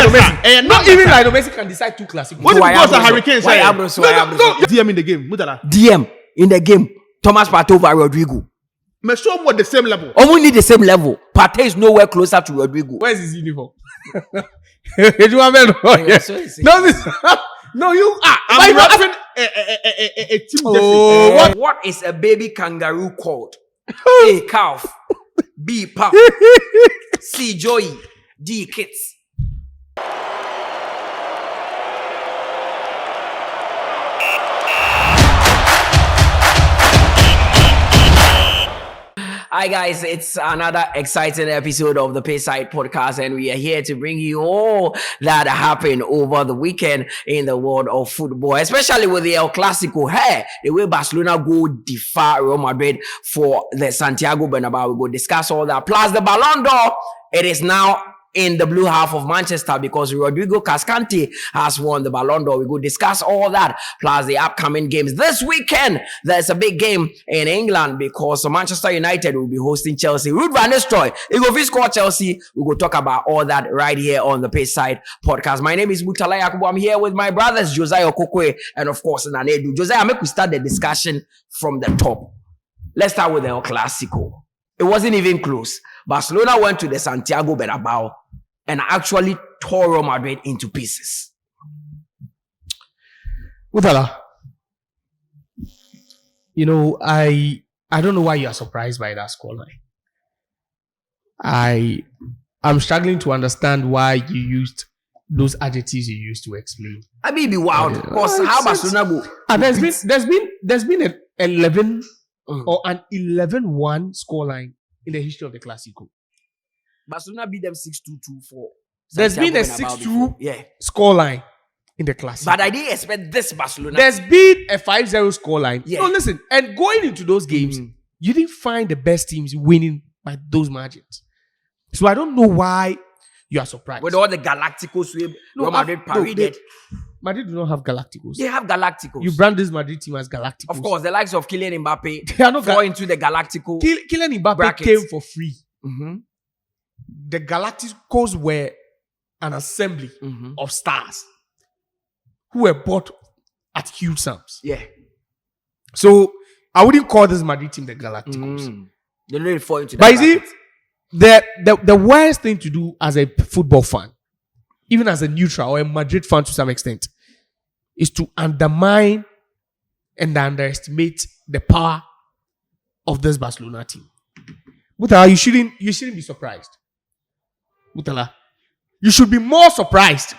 Lionel Messi. Not even Lionel Messi can decide 2 Clasico. What if the Hurricanes? No. DM in the game. Mutala. DM in the game. Thomas Partey over Rodrigo. Me show him at the same level. Only need the same level. Partey is nowhere closer to Rodrigo. Where's his uniform? No, you are. I'm having a team. What is a baby kangaroo called? A calf. B pup. C joy. D kids. Hi guys, it's another exciting episode of the Payside Podcast, and we are here to bring you all that happened over the weekend in the world of football, especially with the El Clasico. Hey, the way Barcelona go defy Real Madrid for the Santiago Bernabeu. We go discuss all that. Plus the Ballon d'Or, it is now in the blue half of Manchester because Rodrigo Cascante has won the Ballon d'Or. We go discuss all that, plus the upcoming games. This weekend, there's a big game in England because Manchester United will be hosting Chelsea. Ruud van Nistelrooy, he go score Chelsea. We go talk about all that right here on the Payside Podcast. My name is Mutala Yakubu. I'm here with my brothers, Josiah Okokwe, and of course, Nanedu. Josiah, make we start the discussion from the top. Let's start with the El Clasico. It wasn't even close. Barcelona went to the Santiago Bernabeu and actually tore Real Madrid into pieces. Utala, you know, I don't know why you are surprised by that scoreline. I'm struggling to understand why you used those adjectives you used to explain. I mean, be wild because how Barcelona go? There's been an 11 or an 11-1 scoreline in the history of the Clasico. Barcelona beat them 6-2-2-4. There's been a 6-2 scoreline in the Clasico. But I didn't expect this Barcelona. There's been a 5-0 scoreline. Yeah. No, listen. And going into those games, you didn't find the best teams winning by those margins. So I don't know why you are surprised. With all the Galacticos Real Madrid paraded. Madrid do not have Galacticos. They have Galacticos. You brand this Madrid team as Galacticos. Of course, the likes of Kylian Mbappe they are not fall into the Galactico. Kylian Mbappe brackets. came for free. Mm-hmm. The Galacticos were an assembly of stars who were bought at huge sums. Yeah. So I wouldn't call this Madrid team the Galacticos. They really fall into but you see, the worst thing to do as a football fan, even as a neutral or a Madrid fan to some extent, is to undermine and underestimate the power of this Barcelona team. Mutala, you shouldn't be surprised. Mutala, you should be more surprised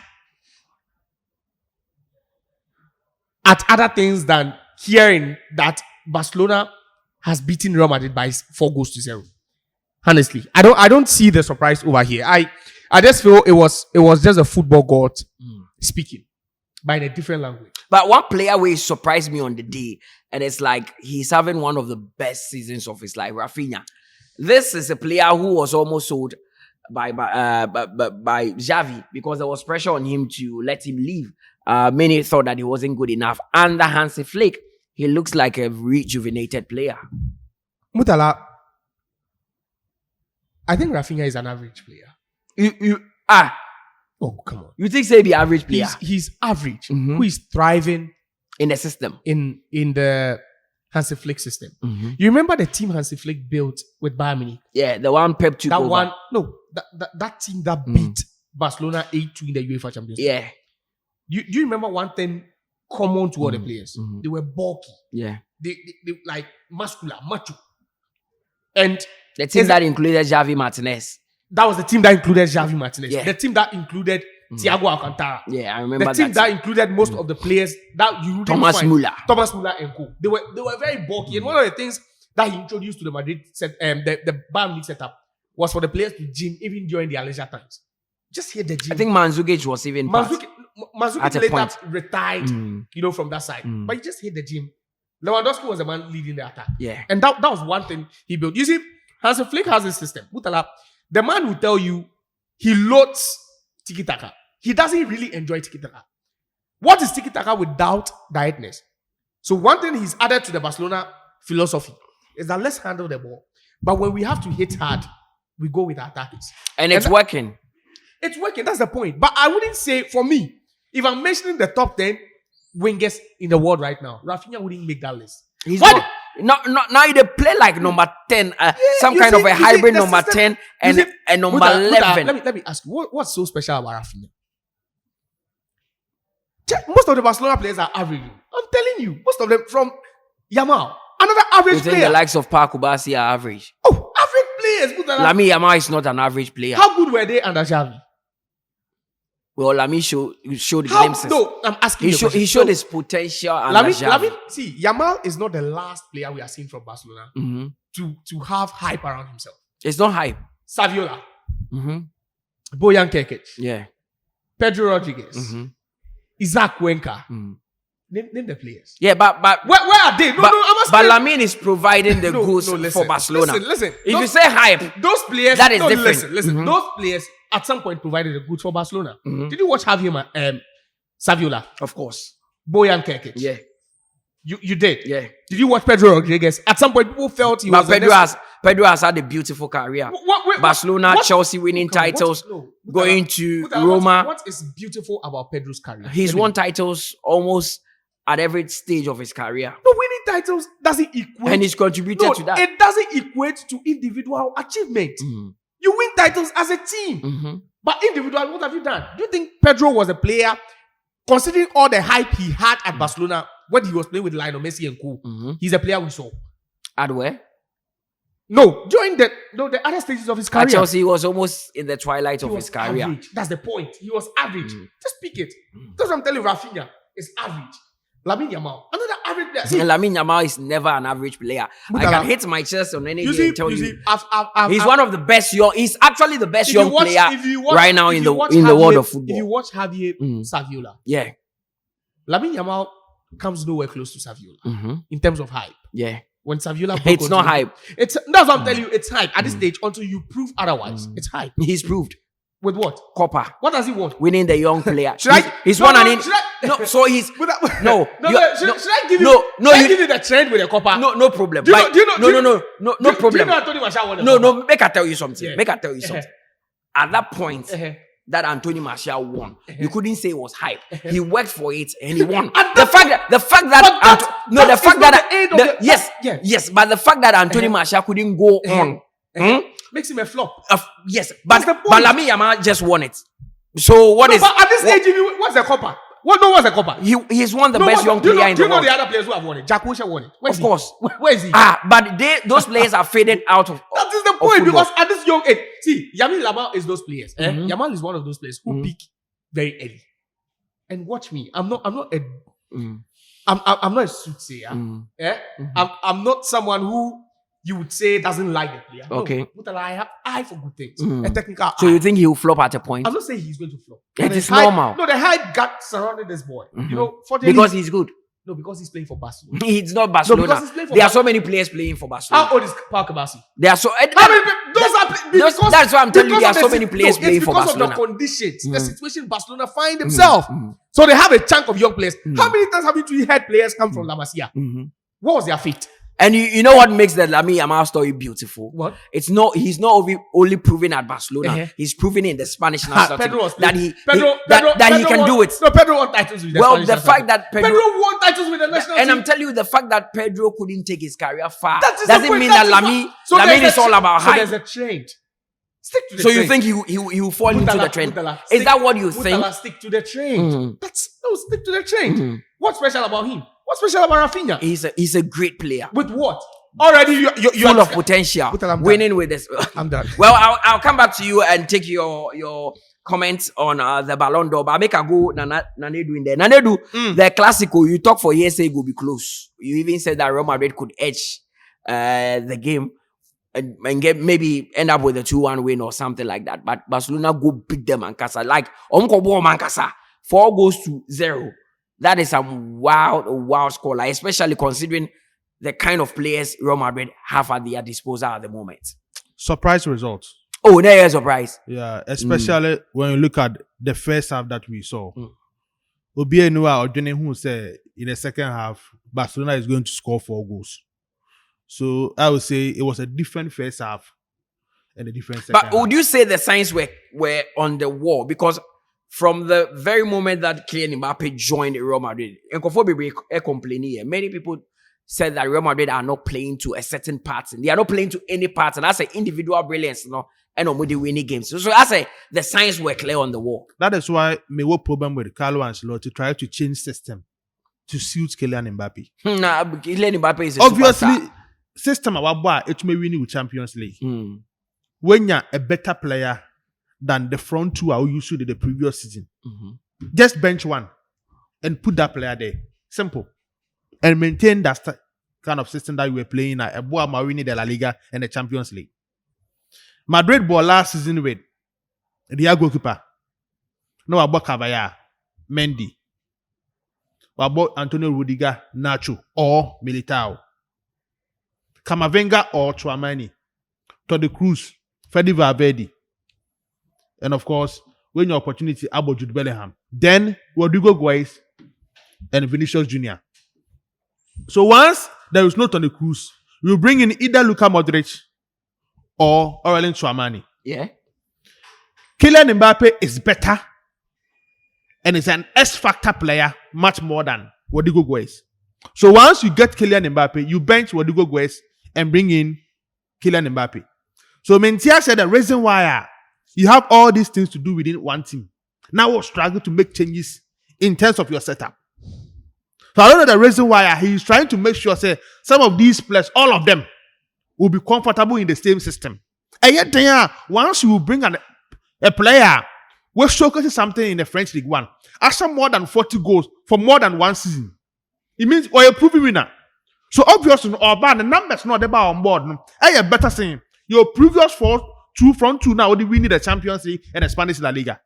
at other things than hearing that Barcelona has beaten Real Madrid by 4-0. Honestly, I don't see the surprise over here. I just feel it was just a football god speaking, but in a different language. But one player will surprise me on the day, and it's like he's having one of the best seasons of his life, Rafinha. This is a player who was almost sold by Xavi because there was pressure on him to let him leave. Many thought that he wasn't good enough. Under Hansi Flick, he looks like a rejuvenated player. Mutala, I think Rafinha is an average player. Oh, come on. You think say the average player? He's average. Who is thriving in the system. In the Hansi Flick system. You remember the team Hansi Flick built with Bayern Munich? Yeah, the one Pep took over. That team that beat Barcelona 8-2 in the UEFA Champions League. Yeah. Do you remember one thing common to all the players? They were bulky. Yeah. They like muscular, macho. And the team that included Xavi Martinez. That was the team that included Xavi Martinez. Yeah. The team that included Thiago Alcantara. Yeah, I remember the team that included most of the players that you Thomas Müller and co. They were very bulky. And one of the things that he introduced to the Madrid the Bayern League setup was for the players to gym even during their leisure times. Just hit the gym. I think Mandzukic was even Mandzukic later retired, from that side. But he just hit the gym. Lewandowski was the man leading the attack. Yeah. And that was one thing he built. You see, Hansi Flick has a system. The man will tell you he loads tiki-taka. He doesn't really enjoy tiki-taka. What is tiki-taka without directness? So one thing he's added to the Barcelona philosophy is that let's handle the ball. But when we have to hit hard, we go with our tactics. And it's working. It's working. That's the point. But I wouldn't say, for me, if I'm mentioning the top 10 wingers in the world right now, Rafinha wouldn't make that list. He's not. Now they play like number 10, some kind of a hybrid number 10 and number 11. Let me ask you, what's so special about Rafinha? Most of the Barcelona players are average. I'm telling you, most of them from Yamal, another average You think player. the likes of Parkubasi are average? Oh, average players. Lamine Yamal is not an average player. How good were they under Xavi? Well, Lamine showed glimpses. No, I'm asking you. He showed his potential under Xavi. See, Yamal is not the last player we are seeing from Barcelona Mm-hmm. to have hype around himself. It's not hype. Saviola, Mm-hmm. Bojan Kekic, Yeah. Pedro Rodriguez, Mm-hmm. Isaac Cuenca. Mm-hmm. Name the players. Yeah, but Where are they? I'm asking. But Lamine is providing the goods listen, for Barcelona. Listen. If you say hype, those players, that is different. Listen. Mhm. Those players at some point provided the goods for Barcelona. Mhm. Did you watch Saviola, of course. Bojan Kekic? Yeah. You did. Yeah. Did you watch Pedro Rodriguez? At some point, people felt he But was. Pedro has had a beautiful career. Barcelona, Chelsea winning titles, going to Roma. What is beautiful about Pedro's career? He's won titles almost at every stage of his career. No, winning titles doesn't equate. And he's contributed to that. It doesn't equate to individual achievement. Mhm. You win titles as a team. Mhm. But individual, what have you done? Do you think Pedro was a player, considering all the hype he had at Barcelona when he was playing with Lionel Messi and co? Mhm. He's a player we saw. At where? No, during the other stages of his career. At Chelsea, he was almost in the twilight of his career. Average. That's the point. He was average. Just pick it. That's what I'm telling you. Rafinha is average. Lamine Yamal, another average player. See, Lamine Yamal is never an average player. I can hit my chest on any day and tell you. He's one of the best young. He's actually the best young player right now in the world of football. If you watch Javier Saviola, Yeah. Lamine Yamal comes nowhere close to Saviola Mm-hmm. in terms of hype. Yeah. When Saviola, It's not hype. That's what I'm telling you. It's hype at this stage until you prove otherwise. It's hype. He's proved. With what? Copper. What does he want? Winning the young player. He's No, won no, an in. should I- No, so he's Should I give you? No, Should I give you the trend with the copper? no problem. Do you know- do you know- No do you- problem. Do you know Anthony Martial won the No, copper? make I tell you something. Yeah. Make I tell you something. At that point Uh-huh. that Anthony Martial won, you couldn't say it was hype. He worked for it and he won. At The that fact that But that is not the end of the- yes, but the fact that Anthony Martial couldn't go on, Makes him a flop. yes, That's the but point. Lamine Yamal just won it. So what is? But at this age, what's the copper? What's the copper? He's one of the best young player in Do the you know world. the other players who have won it? Jack Wilshere won it. Of course. Where is he? But those players are faded out of. That is the of point, football. because at this young age, see, Yamal is those players. Mhm. Yamal is one of those players who peak very early. And watch me, I'm not a Mm. I'm not a soothsayer. Mm. Eh? I'm not someone who you would say doesn't like the player. Okay. No, but I have eye for good things. Mm. A technical So eye. you think he'll flop at a point? I'm not saying he's going to flop. It But the is hype- normal. No, the hype got surrounded this boy. Mhm. You know, fortunately, Because he's good. no, because he's playing for Barcelona. He's not Barcelona. because he's playing for There are so many players playing for Barcelona. How old is Parker Bassi? There are so. How many those are because that's why I'm telling you, because there are of so the many si- players no, playing it's for because of Barcelona. the conditions, the Mm. situation Barcelona find themselves. So they have a chunk of young players. How many times have you had players come from La Masia? Mhm. What was their fate? And you know what makes the Lamine Yamal story beautiful? What? He's not only proven at Barcelona. Uh-huh. He's proven in the Spanish national team Pedro was that he Pedro can won, do it. No, Pedro won titles with the Well, Spanish the national fact team. that Pedro won titles with the national and team. I'm telling you, the fact that Pedro couldn't take his career far That is the doesn't point. mean That that is Lamine so Lamine there's is a all tra- about So hype. there's a trend. Stick to the So trend. you think he will fall into the trend? Is Stick- that what you think? Stick to the trend. Mhm. Stick to the trend. What's special about him? What's special about Rafinha? He's a great player. With what? Already you're Full of potential. Put I'm Winning with this. I'm done. Well, I'll come back to you and take your comments on the Ballon d'Or. But I make a go Nanedu in there. Nanedu, the Clasico, you talk for years, say it will be close. You even said that Real Madrid could edge the game and get maybe end up with a 2-1 win or something like that. But Barcelona go beat them and Casa. Like, Mancasa, 4-0. That is a wild score, like, especially considering the kind of players Real Madrid have at their disposal at the moment. Surprise results. Oh, there is a surprise. Yeah, especially when you look at the first half that we saw. Obi Enua or Johnny who said in the second half, Barcelona is going to score 4 goals. So I would say it was a different first half. and a different second But half. would you say the signs were on the wall? Because from the very moment that Kylian Mbappe joined Real Madrid, many people said that Real Madrid are not playing to a certain pattern. They are not playing to any pattern. That's an individual brilliance, and on with the winning games. So I say the signs were clear on the wall. That is why my whole problem with Carlo Ancelotti try to change system to suit Kylian Mbappe. Nah, Kylian Mbappe is a Obviously, superstar. system it may win with Champions League. When you're a better player than the front two I used to do the previous season, just bench one and put that player there. Simple. And maintain that kind of system that you were playing at winning the La Liga and the Champions League. Madrid ball last season with their goalkeeper. No about Cavalla, Mendy. About Antonio Rudiger, Nacho, or Militao. Camavinga or Tchouameni. Toni Kroos, Fede Valverde. And of course, when your opportunity about Jude Bellingham. Then Rodrigo Guedes and Vinicius Jr. So once there is no Toni Kroos, we will bring in either Luka Modric or Aurelien Tchouameni. Yeah. Kylian Mbappe is better and is an X-factor player much more than Rodrigo Guedes. So once you get Kylian Mbappe, you bench Rodrigo Guedes and bring in Kylian Mbappe. So Mentia said the reason why you have all these things to do within one team. Now we'll struggle to make changes in terms of your setup. So I don't know the reason why he's trying to make sure say some of these players, all of them, will be comfortable in the same system. And yet then, once you bring a player who showcases something in the French League One, after more than 40 goals for more than one season, it means you're a proven winner. So obviously, the numbers not about on board. I better saying your previous front two now we need the Champions League and the Spanish La Liga.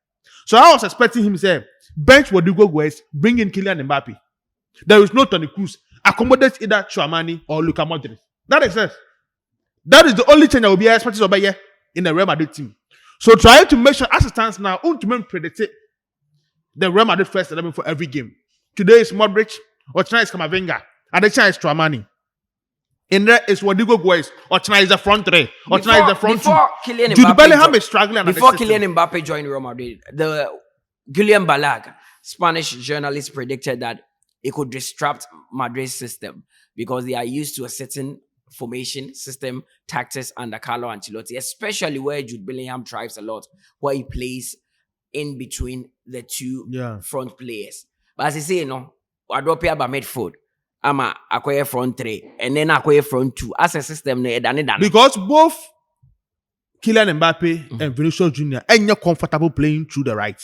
So I was expecting him to say bench Rodrigo Guedes, bring in Kylian Mbappe. There is no Toni Kroos. Accommodate either Tchouameni or Luka Modric. That is it. That is the only change I will be expecting over here in the Real Madrid team. So try to make sure as it stands now, to predict the Real Madrid first 11 for every game. Today is Modric, or tonight is Camavinga, and the is Tchouameni. In there is Rodrigo Guedes, or tonight is the front three, or tonight is the front two. Kylian Jude Mbappe Bellingham is struggling. Before Kylian Mbappe joined Real Madrid, the Guillem Balag, Spanish journalist, predicted that it could disrupt Madrid's system because they are used to a certain formation, system, tactics under Carlo Ancelotti, especially where Jude Bellingham thrives a lot, where he plays in between the two front players. But as I say, I drop here by midfield. I'm a front three, and then I front two. As a system, because both Kylian Mbappe and Vinicius Jr. are comfortable playing through the right.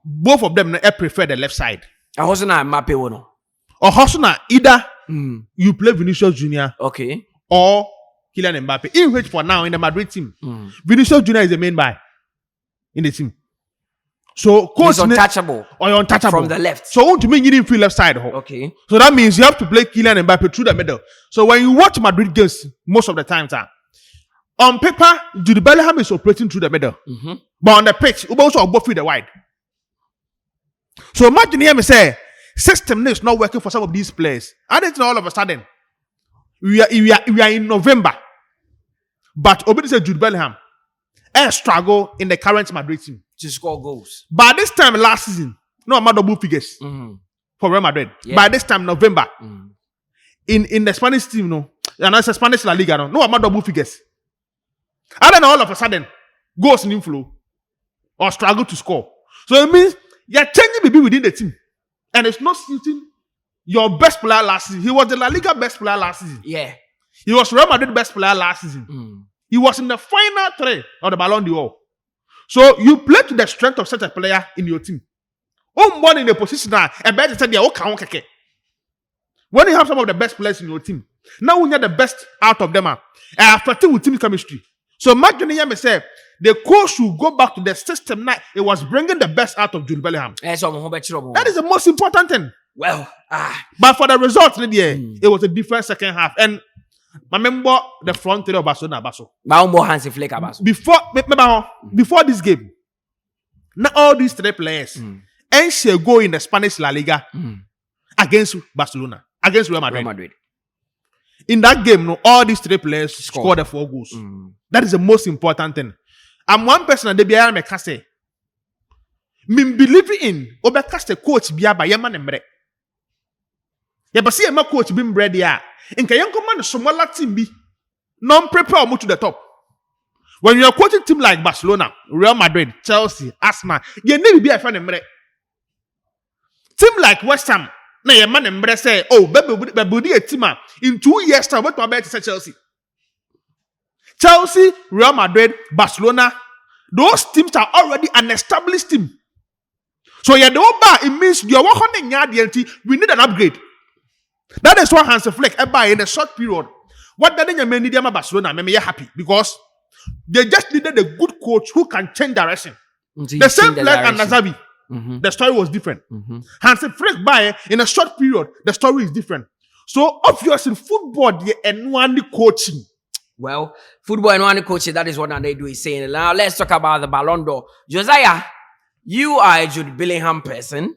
Both of them prefer the left side. I also not Mbappe one. Or Hosuna, either you play Vinicius Jr. Okay. or Kylian Mbappe. In which for now in the Madrid team, Vinicius Jr. is the main guy in the team. So he's untouchable. Or you're untouchable from the left. So to me, you didn't feel left side. Okay. So that means you have to play Kylian Mbappe through the middle. So when you watch Madrid games, most of the time, on paper, Jude Bellingham is operating through the middle. But on the pitch, we also both through the wide. So imagine here me say, system is not working for some of these players. And it's all of a sudden, we are in November. But Obi said Jude Bellingham struggle in the current Madrid team to score goals. By this time last season, no amount double figures for Real Madrid. Yeah. By this time November, in the Spanish team, and it's a Spanish La Liga, no amount double figures. And then all of a sudden, goals in inflow or struggle to score. So it means you're changing maybe within the team, and it's not suiting your best player last season. He was the La Liga best player last season. Yeah, he was Real Madrid best player last season. He was in the final three of the Ballon D'Or. So you play to the strength of such a player in your team. One in the position now, and better say okay. When you have some of the best players in your team, now we need the best out of them. After with team chemistry. So imagine me say the coach should go back to the system now. It was bringing the best out of Jude Bellingham. That is the most important thing. Well, but for the results, it was a different second half. And I remember the front three of Barcelona. Before this game, now all these three players and she go in the Spanish La Liga against Barcelona, against Real Madrid. In that game, no, all these 3 players scored the 4 goals. That is the most important thing. I'm one person that they me say. Me believe in obeka the coach bia ba yema nemre. Ya ba see my coach bim bread ya. Inka yanko man smaller team bi. Non prepare mo to the top. When you are coaching team like Barcelona, Real Madrid, Chelsea, Arsenal, you need be a fan nemre. Team like West Ham, na your man nemre say, oh, baby a team in 2 years time what about to Chelsea? Chelsea, Real Madrid, Barcelona, those teams are already an established team. So yeah, the Oba, it means you are working on the we need an upgrade. That is what Hans Flick in a short period. What that you need Barcelona, me happy because they just needed a good coach who can change direction. The same player and Nazabi. The story was different. Hans Flick in a short period, the story is different. So obviously football, the one coaching. Well, football and one coaching, that is what they do is saying. Now let's talk about the Ballon d'Or. Josiah, you are a Jude Bellingham person.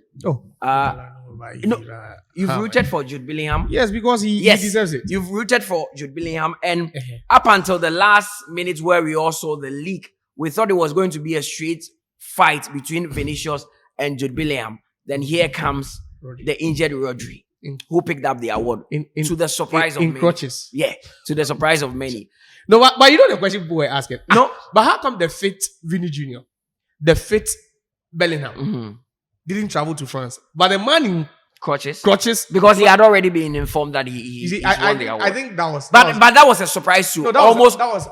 You've rooted for Jude Bellingham. Yes, because he deserves it. You've rooted for Jude Bellingham, and up until the last minute where we all saw the leak, we thought it was going to be a straight fight between Vinicius and Jude Bellingham. Then here comes the injured Rodri, who picked up the award to the surprise of many. Crutches. Yeah, to the surprise of many. No, but you know the question people were asking. No, but how come the fit Vini Jr., the fit Bellingham didn't travel to France, but the man in crutches because he had already been informed that he won the award. I think that was but that was a surprise to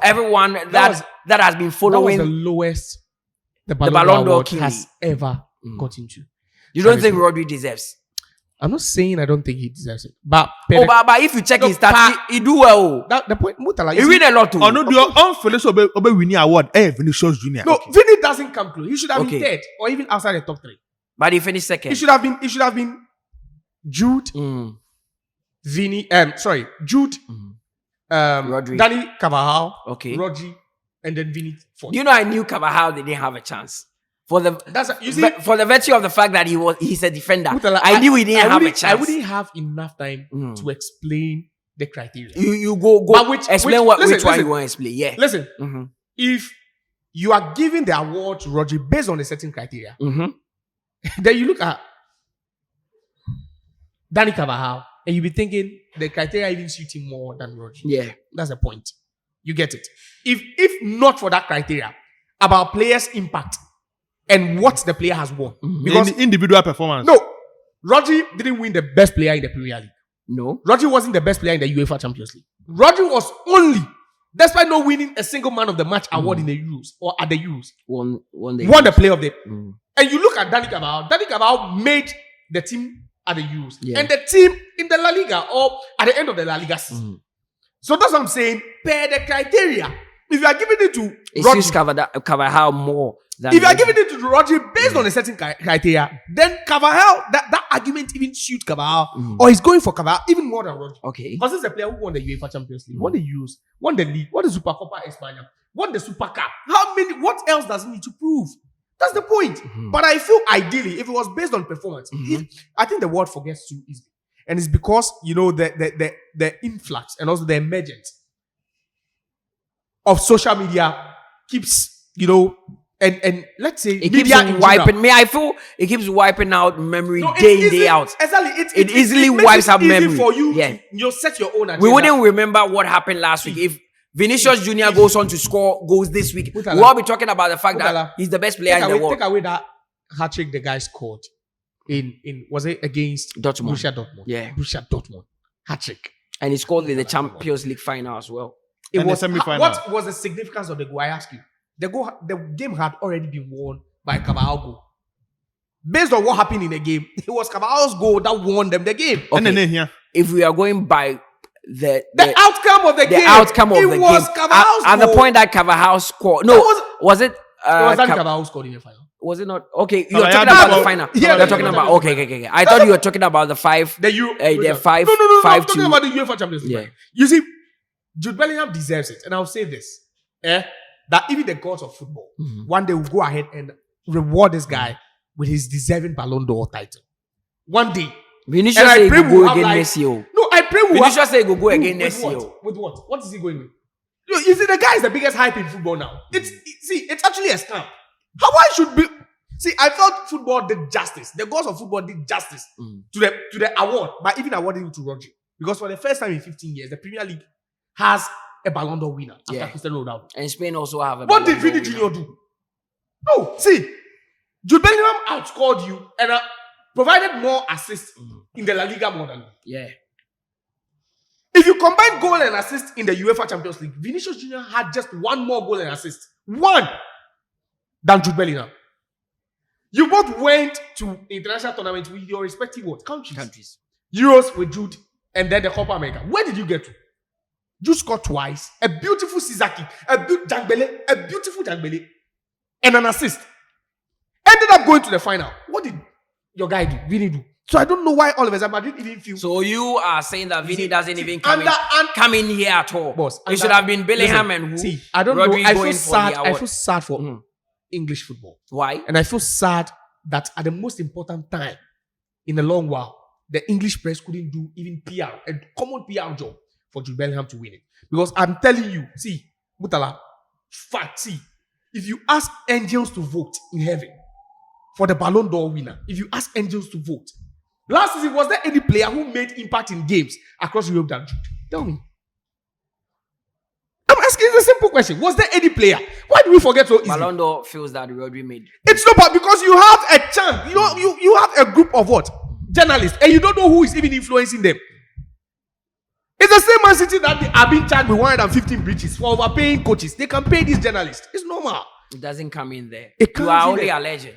everyone that has been following. That was the lowest the Ballon d'Or has ever got into. You don't think Rodri deserves? I'm not saying I don't think he deserves it, but if you check his stats, he do well. The point, Mutala, he win a lot too. Oh no, your unfairness obe winning award. Vinicius Junior. No, Vini doesn't come close. He should have been third or even outside the top 3. But he finished second. He should have been Jude, Vini. Jude, Rodri, Danny Carvajal, okay, Rodri, and then Vini. You know, I knew Carvajal didn't have a chance. For the virtue of the fact that he's a defender, I knew he didn't have a chance. I wouldn't have enough time to explain the criteria. You go explain which one you want to explain. Yeah. Listen, if you are giving the award to Rodri based on a certain criteria, then you look at Danny Carvajal and you be thinking the criteria even suit him more than Rodri. Yeah. That's the point. You get it. If not for that criteria about players' impact and what the player has won. Because individual performance. No. Rodri didn't win the best player in the Premier League. No. Rodri wasn't the best player in the UEFA Champions League. Rodri was only, despite not winning a single man of the match award in the Euros or at the Euros, won the player of the. And you look at Danny Carvajal. Danny Carvajal made the team at the Euros and the team in the La Liga or at the end of the La Liga season. So that's what I'm saying. Per the criteria, if you are giving it to Rodri, Carvajal more. If you are giving it to Rodri based on a certain criteria, then Carvajal, that argument even suits Carvajal, or he's going for Carvajal even more than Rodri. Okay. Because this is a player who won the UEFA Champions League, won the Euros, won the League, won the Supercopa España, won the Super Cup. What else does he need to prove? That's the point. But I feel ideally, if it was based on performance, I think the world forgets too easily. And it's because, the influx and also the emergence of social media keeps, and let's say it keeps wiping. I feel it keeps wiping out memory day in, day out. Exactly. It easily wipes out memory. For you, you set your own agenda. We wouldn't remember what happened last week if Vinicius Junior goes on to score goals this week. We'll all be talking about the fact that he's the best player in the world. Take away that hat trick the guy scored in was it against Dortmund? Borussia Dortmund. Yeah, Borussia Dortmund hat trick, and he scored in the Champions League final as well. It was semi-final. What was the significance of the goal? I ask you. The game had already been won by Carvajal's goal. Based on what happened in the game, it was Carvajal's goal that won them the game. Okay. If we are going by the outcome of the game, it was Carvajal's goal. At the point that Carvajal scored. No, was it? It was that Carvajal scored in the final. Was it not? Okay, you're talking about the final. Yeah, you're talking about. Okay. I thought you were talking about the 5. The 5. No. I'm 5-2. talking about the UEFA Champions League. Yeah. You see, Jude Bellingham deserves it, and I'll say this: that even the gods of football one day will go ahead and reward this guy with his deserving Ballon d'Or title. One day. Vinicius said he will go again this year. No, I pray we Vinicius say he go again next year. With what? What is he going with? You see, the guy is the biggest hype in football now. It's actually a scam. How I should be. See, I felt football did justice. The gods of football did justice to the award by even awarding it to Rodri. Because for the first time in 15 years, the Premier League has a Ballon d'Or winner after Cristiano Ronaldo. And Spain also have a What did Vini Jr. do? No, see, Jude Bellingham outscored you and provided more assists in the La Liga more than you. Yeah. If you combine goal and assist in the UEFA Champions League, Vinicius Jr. had just one more goal and assist. One than Jude Bellingham. You both went to international tournaments with your respective countries. Euros with Jude and then the Copa America. Where did you get to? Jude scored twice. A beautiful Sisaki. A beautiful Jangbele. And an assist. Ended up going to the final. What did your guy do? Vini do? So I don't know why all of a sudden Madrid even feel. So you are saying that Vini doesn't even come in here at all. Boss, it should have been Bellingham and who? See, I don't Rodri know. I going feel sad for English football. Why? And I feel sad that at the most important time in a long while, the English press couldn't do even PR, a common PR job for Jude Bellingham to win it. Because I'm telling you, see, Mutala, fact, see, if you ask angels to vote in heaven for the Ballon d'Or winner, if you ask angels to vote, last season, was there any player who made impact in games across Europe than Jude? Tell me. I'm asking a simple question. Was there any player? Why do we forget so easily? Ballon d'Or feels that Rodri made. It's not bad because you have a chance. You know, you have a group of what? Journalists. And you don't know who is even influencing them. It's the same Man City that they are being charged with 115 breaches for overpaying coaches. They can pay these journalists. It's normal. It doesn't come in there. You are only alleging.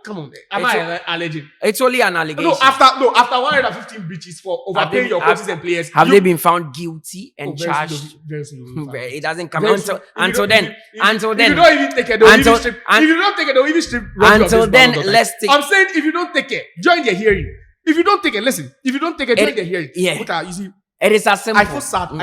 Come on. Am I alleging? It's only an allegation. No, after 115 breaches for overpaying your coaches and players. Have they been found guilty and charged? Very soon. It doesn't come until then. If you don't even take it, they'll even strip. If you don't take it, they'll even strip. Until then, let's take. I'm saying if you don't take it, join the hearing. If you don't take it, listen. If you don't take it, join the hearing. Yeah. You see, it is as simple. I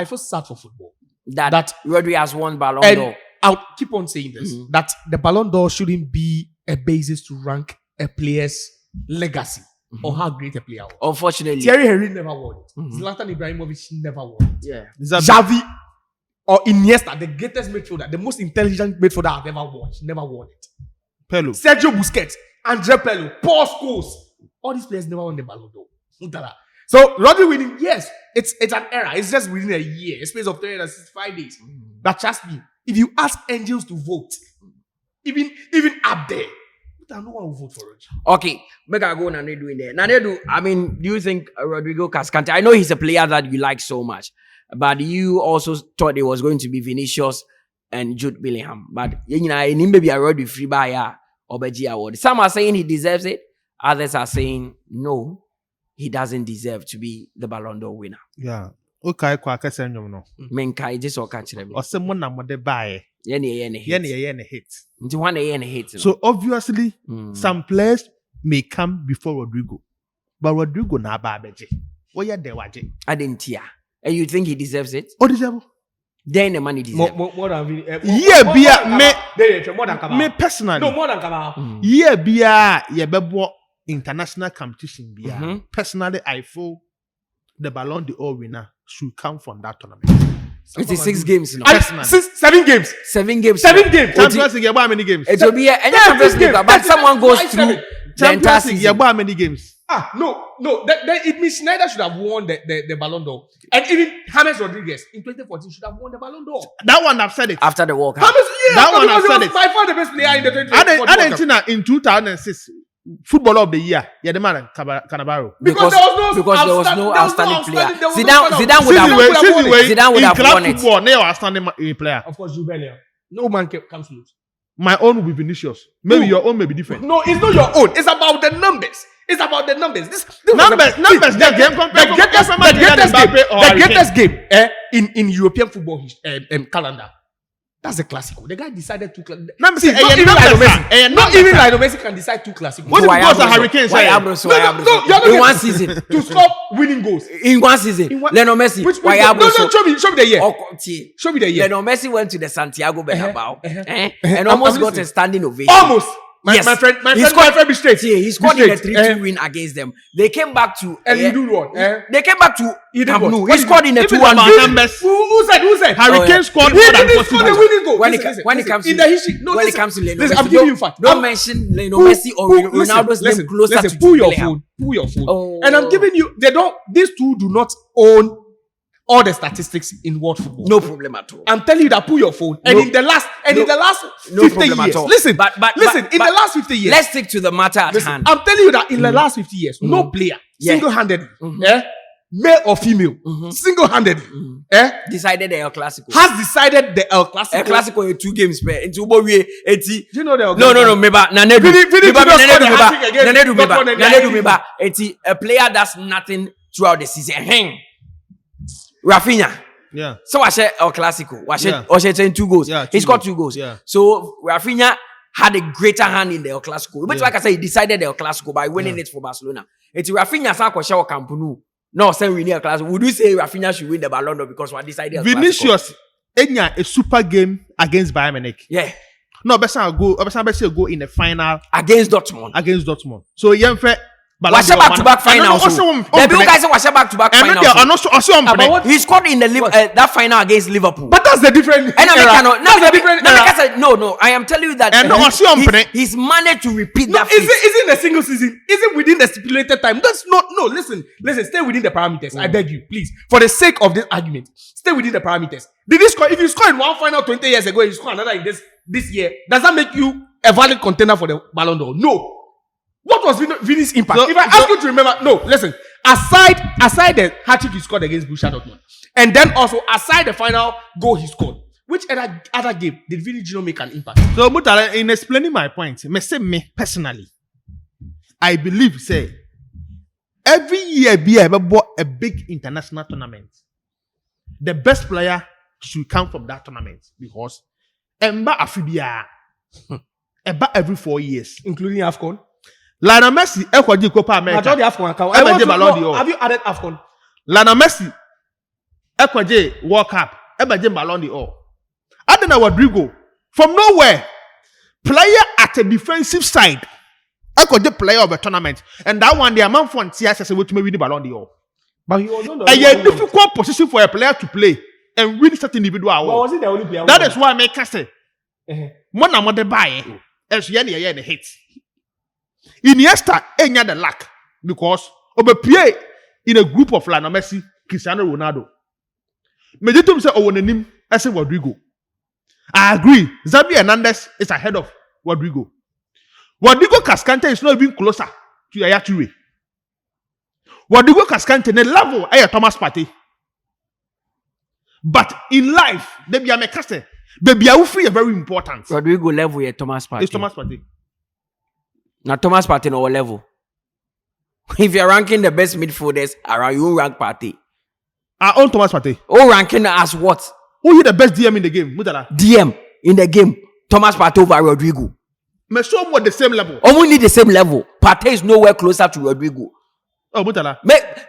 feel sad for football. That Rodri has won Ballon d'Or. I'll keep on saying this, that the Ballon d'Or shouldn't be a basis to rank a player's legacy or how great a player was. Unfortunately. Thierry Henry never won it. Zlatan Ibrahimovic never won it. Yeah. Xavi or Iniesta, the greatest midfielder, the most intelligent midfielder I've ever watched, never won it. Pello. Sergio Busquets, Andre Pello, Paul Scholes, all these players never won the Ballon d'Or. So Rodri winning, yes, it's an era. It's just within a year, a space of 365 days. But trust me, if you ask angels to vote, even up there, no one will vote for Rodri. Okay, make I go Nanedu in there. Nanedu, I mean, do you think Rodrigo Cascante? I know he's a player that you like so much, but you also thought it was going to be Vinicius and Jude Bellingham. But you know, maybe a Rodri free buyer or Beji award. Some are saying he deserves it. Others are saying no, he doesn't deserve to be the Ballon d'Or winner. Yeah. Okay, kwa kese nyom no. Menkai just or catch them. Or someone na mode buy. Yene hit. Hit. So obviously, some players may come before Rodrigo, but Rodrigo na babeje. What ya de waje? I didn't hear. And you think he deserves it? Oh, deserve? Then the money deserves. More than me personally. No, more than Kabal. Yeah, bia ye bebo international competition bia. Personally, I feel the Ballon d'Or winner should come from that tournament. It is 6 games now. 7 games. 7 games. 7 games. Champions League, how many games? It will be any Champions League, but someone goes through the entire season. How many games? No. It means Schneider should have won the Ballon d'Or. And even James Rodriguez in 2014 should have won the Ballon d'Or. That one I've said it. After the World Cup. That one I've said it. By far the best player in the 2014 World Cup. In 2006, Footballer of the Year, yeah, the man Cannavaro. Because there was no outstanding player. Zidane would have won it. Football, no outstanding player. Of course, Juvenile. No man comes close. My own will be Vinicius. Maybe your own may be different. No, it's not your own. It's about the numbers. It's about the numbers. The greatest game in European football calendar. That's a Clasico. The guy decided 2 Clasico. Not even Lionel Messi can decide 2 Clasico. What because the Hurricanes in one season to stop winning goals in one season. Lionel Messi. Show me the year. Show me the year. Lionel Messi went to the Santiago Bernabeu and almost got a standing ovation. Yes. My friend, He scored- be straight. See, he scored in a straight. 3-2 win against them. They came back to And he do what? They came back to He did Camp what? Nou. What He did scored he in a Even 2-1 about win. numbers, Who said? Harry Oh, Kane yeah. scored He more than didn't 40 score the goals. winning goal. When Listen, it comes to in the history, no, when it listen, comes to Lionel listen, Messi, I'm giving you fact. don't mention Lionel Messi or Ronaldo's name closer to pull your Bellingham. phone. Pull your phone. Oh. And I'm giving you. These two do not own all the statistics in world football. No problem at all. I'm telling you that pull your phone. And No. in the last 50 problem at years, all. listen, But in the last 50 years, let's stick to the matter at hand. I'm telling you that in the last 50 years, no player Yeah. single-handedly, male or female, single-handedly, Decided the El Clasico. has decided the El Clasico. El Clasico in 2 games per into Bowie 80. Do you know the El No, Clasico? meba nanedu. Vini Meba just scored nanedu a meba. hat-trick against Nanedu meba. Dortmund and Nanedu Liga. meba. It's a player that's nothing throughout the season. Rafinha. Yeah. So I said El Clasico. I Yeah. said 2 goals. Yeah, He 2 scored goals. 2 goals. Yeah. So Rafinha had a greater hand in the El Clasico. But Yeah. like I said, he decided the El Clasico by winning it for Barcelona. It's Rafinha sa ko share Camp Nou. No, say we need El Clasico. Would you say Rafinha should win the Ballon d'Or because we decided El Clasico? Vinicius, Enya, a super game against Bayern Munich. Yeah. No, better go in the final Against Dortmund. against Dortmund. So, Yemfe, Was back-to-back finals. The people guys say was back-to-back finals. He scored in the that final against Liverpool. But that's the different. No. I am telling you that he's managed to repeat that. Is it in a single season? Is it within the stipulated time? That's not. No, listen. Stay within the parameters. I beg you, please. For the sake of this argument, stay within the parameters. Did he score? If you score in one final 20 years ago, you score another in this year. Does that make you a valid contender for the Ballon d'Or? No. What was Vini's impact? If I ask you to remember, no, listen. Aside the hat-trick he scored against Borussia Dortmund, and then also aside the final goal he scored, which other game did Vini Gino make an impact? So, Mutala, in explaining my point, me personally, I believe, say, every year be about a big international tournament, the best player should come from that tournament because Emba Afibia, about every 4 years, Including AFCON. Lionel Messi, Ekwaji Copa America. Have you added AFCON? Lionel Messi, Ekwaji World Cup, Ebaje Ballon d'Or. Adena Rodrigo, from nowhere, player at a defensive side, Ekwaji player of a tournament, and that one the amount for TS as a way to win the Ballon d'Or. But he was not A difficult position for a player to play and win certain individual But award. was it the only player? That is why I make us say, Uh-huh. Mona Mode buy, as Yenny the hit. Iniesta ain't the luck because play in a group of Lionel Messi, Cristiano Ronaldo. Meditum say name as a Rodrigo. I agree. Xavi Hernandez is ahead of Rodrigo. Rodrigo Cascante is not even closer to Yaya Toure. Rodrigo Cascante the level of Thomas Partey. But in life, they be a mekaste. Baby, I will feel very important. Rodrigo level here, Thomas Partey. It's Thomas Partey. Now Thomas Partey no level. If you're ranking the best midfielders around, you rank Partey. Our own Thomas Partey. Oh, ranking as what? Who is the best DM in the game? Mutala. DM in the game. Thomas Partey over Rodrigo. Me show more the same level. Only the same level. Partey is nowhere closer to Rodrigo. Oh, Mutala.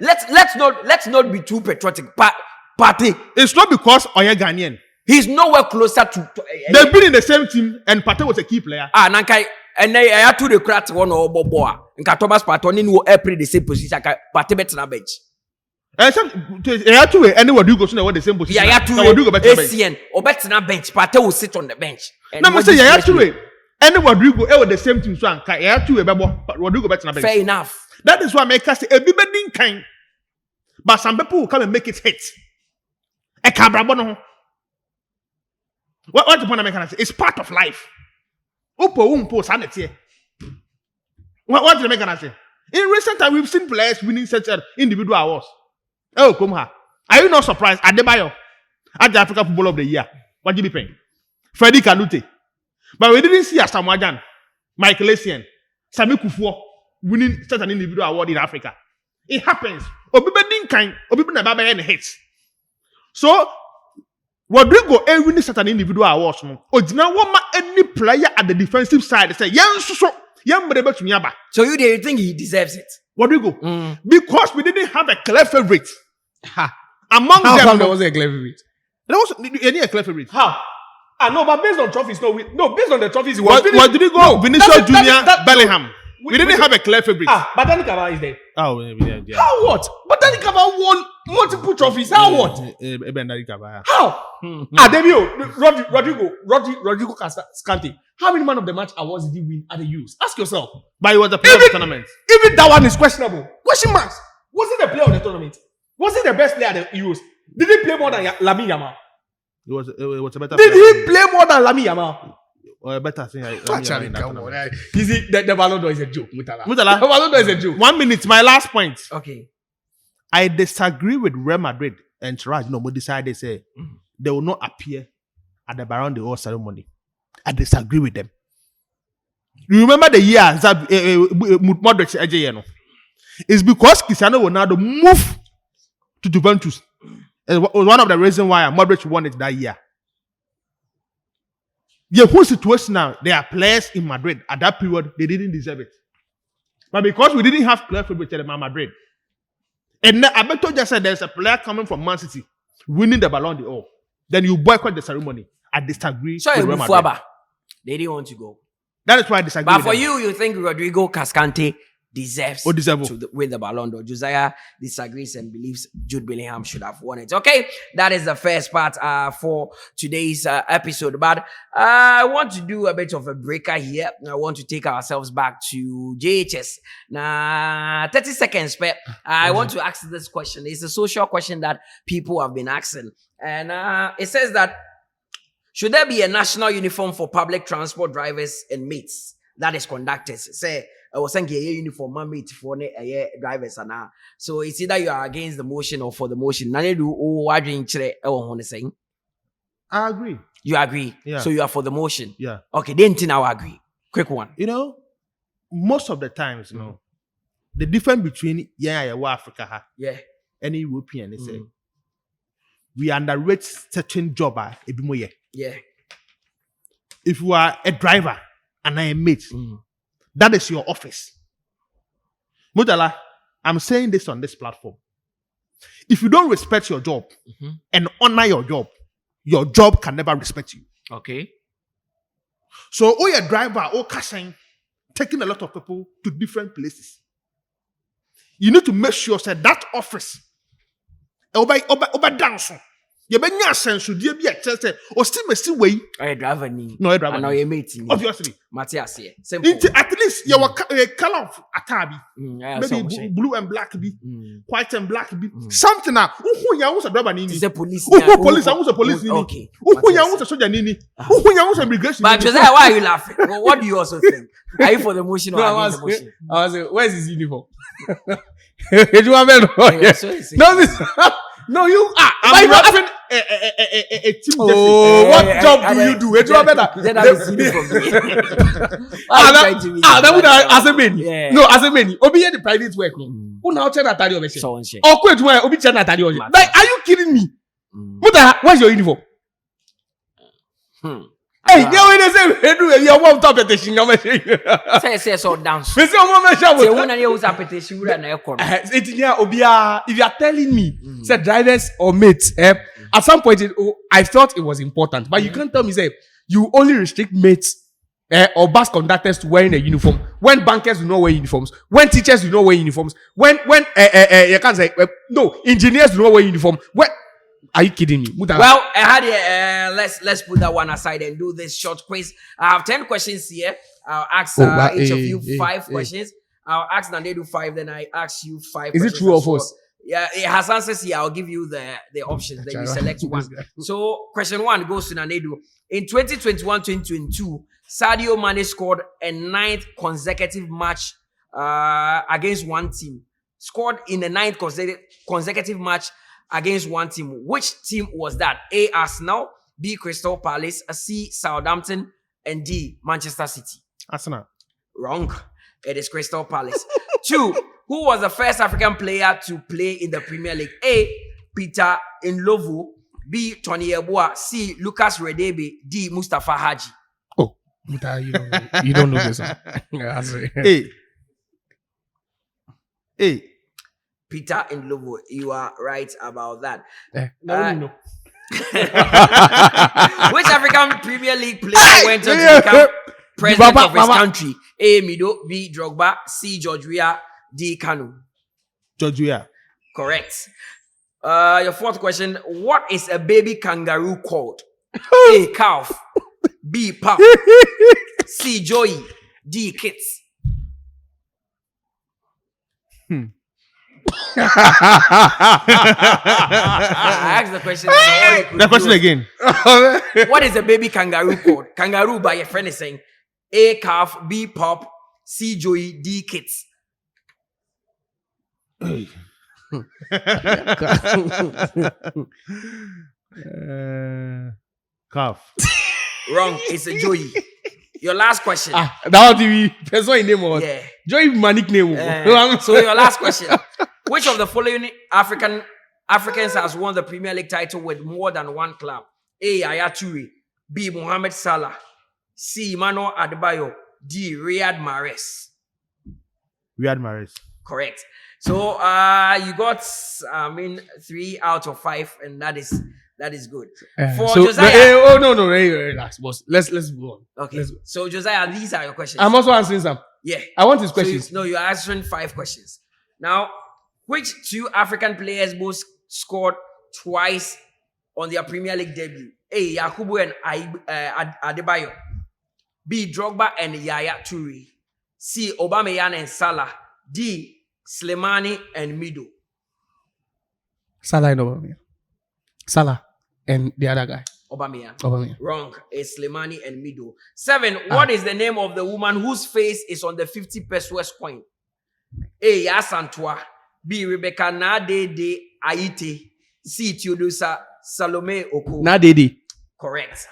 Let's not be too patriotic. Partey, It's not because Oya Ghanaian. he's nowhere closer to They've been in the same team and Partey was a key player. Nankai, and I had to the crack one or boa. Nka Thomas Partey no Ep3 the same position. Partey better na bench. Any Rodrigo so they were the same position. Yeah, to Rodrigo better bench. ACN or better na bench. Partey will sit on the bench. And No, me what say this Yaya makes me- Toure. Any Rodrigo were the same team so anka Yaya Toure bebo Rodrigo better bench. Fair enough. That is why I make us say everybody kind. But some people will come and make it hit. A cabrabono. What the point I'm making? It's part of life. Upo umpo sanity. What did I make say? In recent time, we've seen players winning such individual awards. Oh, come here. Are you not surprised? Adebayo, at the African Footballer of the Year. What did you be paying? Freddie Kanute. But we didn't see Asamoah Gyan, Michael Essien, Sami Kufuor winning such an individual award in Africa. It happens. Obibedin kind, Obibedin Baba and hits. So, Rodrigo winning such an individual award. Ojina woma any player at the defensive side say, So you think he deserves it? Rodrigo. Because we didn't have a clear favorite. Among How them, come there wasn't a clever favorite? there was any clear favorite. How? No, but based on trophies, based on the trophies, he was What did he go? No, Vinicius that's it, Junior, that- Bellingham. We didn't have a clear favorite. but Danny Carvajal is there. Oh, yeah. How what? But Danny Carvajal won multiple trophies. How what? How? Rodrigo Cascante. How many man of the match awards did he win at the Euros? Ask yourself. But he was the player of the tournament. Even that one is questionable. Question marks. Was he the player of the tournament? Was he the best player at the Euros? Did he play more than Lamine Yamal? It was a better. Did he play more than Lamine Yamal? Or a better thing. Actually, come on. You see, the Ballon d'Or is a joke. Mutala. The Mutala. Ballon d'Or is a joke. 1 minute. My last point. Okay. I disagree with Real Madrid and Tiraj. No, we decided say they will not appear at the Ballon d'Or ceremony. I disagree with them. You remember the year that Modric Ejeyeno? It's because Cristiano Ronaldo moved to Juventus. It was one of the reasons why Modric won it that year. The whole situation now, there are players in Madrid at that period, they didn't deserve it. But because we didn't have players for Madrid, and Alberto just said there's a player coming from Man City winning the Ballon d'Or, then you boycott the ceremony. I disagree So with Real Madrid. they didn't want to go. That is why I disagree But with for them. you think Rodrigo Cascante deserves deserve. to win the Ballon d'Or. Josiah disagrees and believes Jude Bellingham should have won it. Okay, that is the first part for today's episode. But I want to do a bit of a breaker here. I want to take ourselves back to JHS. Now, 30 seconds, Pep. I want to ask this question. It's a social question that people have been asking. And it says that, should there be a national uniform for public transport drivers and mates? That is conductors. Say, I was saying a uniform, my mate for drivers and now. So it's either you are against the motion or for the motion. None do what you saying. I agree. You agree? Yeah. So you are for the motion. Yeah. Okay, then now I agree. Quick one. You know, most of the times, the difference between Africa Yeah. and European is we underrate certain job Yeah. If you are a driver and I am mate, that is your office. Mutala, I'm saying this on this platform. If you don't respect your job and honor your job can never respect you. Okay. So, you're a driver, casting, taking a lot of people to different places. You need to make sure that office, over dance. You be nya sense you be a chance or still me see way. I driver ni. No, driver. I know you mate ni. Obviously. Matthias here. Simple. At least you were color of atabi. Yeah, Maybe blue and black be, white and black be. Something now. Who ya wants a driver nini? Is a police. Police, I want a police nini. Okay. Who ya wants a soldier nini? Who ya wants a immigration? But Josiah, why are you laughing? Well, what do you also think? Are you for the motion or against the motion? I was like, where's his uniform? No, you are. I'm rapping a team. What job do you do? It's better. Then I see you from that would as a many. No, as a many. Obi the private work. Who now tell Natalie Obi? Oh, quit where Obi tell Natalie Obi. Like, are you kidding me? Where's your uniform? Hey, you know they say you want top petition. Say so dance. Me say one man shout. Say one and you use a petition. We are na ekor. If you are telling me, say drivers or mates, at some point I thought it was important, but you can't tell me say you only restrict mates or bus conductors to wearing a uniform when bankers do not wear uniforms, when teachers do not wear uniforms, when you can't say no engineers do not wear uniform. What? Are you kidding me? Well, let's put that one aside and do this short quiz. I have 10 questions here. I'll ask each of you 5 questions. I'll ask Nanedu 5, then I ask you 5 Is questions. it true or false? Yeah, it has answers here. I'll give you the options. Then you select one. So, question 1 goes to Nanedu. In 2021-2022, Sadio Mane scored a 9th consecutive match against one team. Scored in the 9th consecutive match against one team. Which team was that? A, Arsenal, B, Crystal Palace, C, Southampton, and D, Manchester City. Arsenal. Wrong. It is Crystal Palace. 2, who was the first African player to play in the Premier League? A, Peter Ndlovu, B, Tony Yeboah, C, Lucas Radebe, D, Mustafa Haji. Oh, you don't know this one. A. Peter Ndlovu, you are right about that. No. Which African Premier League player went on to become president of his country? A. Mido, B. Drogba, C. George Weah, D. Kanu. George Weah. Correct. Your fourth question: what is a baby kangaroo called? A. Calf, B. Pup, C. Joey, D. Kits. I asked the question. The question again. What is a baby kangaroo called? Kangaroo by your friend is saying A. Calf, B. Pup, C. Joey, D. Kits. Calf. Wrong. It's a Joey. Your last question. That was the person in name was. Yeah. Joy my nickname. So your last question. Which of the following Africans has won the Premier League title with more than one club? A. Yaya Toure, B. Mohamed Salah, C. Emmanuel Adebayo, D. Riyad Mahrez. Riyad Mahrez. Correct. So you got 3 out of 5, and that is good. For Josiah. No, relax, boss. Let's move on. Okay. So Josiah, these are your questions. I'm also answering some. Yeah. I want his questions. You're answering 5 questions. Now, which 2 African players both scored twice on their Premier League debut? A. Yakubu and Adebayo. B. Drogba and Yaya Toure. C. Aubameyang and Salah. D. Slimani and Mido. Salah and Aubameyang. Salah and the other guy. Aubameyang. Wrong. It's Slimani and Mido. 7. What is the name of the woman whose face is on the 50 pesos coin? A. Yasantua. B. Rebecca Nadede Aite. C. Theodosa Salome Oko. Nadede. Correct.